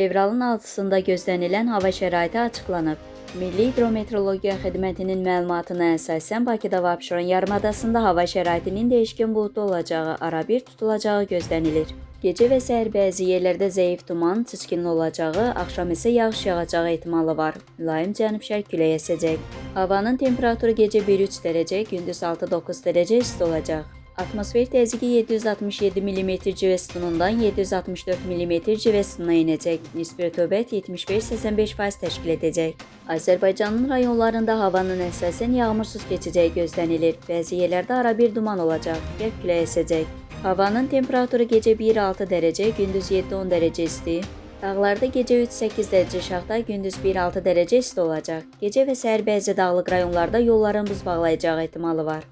Fevralın 6-sında gözlənilən hava şəraiti açıqlanıb. Milli Hidrometeorologiya Xidmətinin məlumatına əsasən Bakıda və Abşeron yarımadasında hava şəraitinin dəyişkən buludlu olacağı, arabir tutulacağı gözlənilir. Gecə və səhər bəzi yerlərdə zəif duman, çiskinli olacağı, axşam isə yağış yağacağı ehtimalı var. Mülayim cənub-şərq küləyi əsəcək. Havanın temperaturu gecə 1-3 dərəcə, gündüz 6-9 dərəcə isti olacaq. Atmosfer təzyiqi 767 mm civə sütunundan 764 mm civə sütununa enəcək. Nisbi rütubət 75-85% təşkil edəcək. Azərbaycanın rayonlarında havanın əsasən yağmursuz keçəcəyi gözlənilir. Bəzi yerlərdə arabir duman olacaq, qərb küləyi əsəcək. Havanın temperaturu gecə 1-6 dərəcə, gündüz 7-10 dərəcə isti. Dağlarda gecə 3-8 dərəcə şaxta, gündüz 1-6 dərəcə isti olacaq. Gecə və səhər bəzi dağlıq rayonlarda yolların buz bağlayacağı ehtimalı var.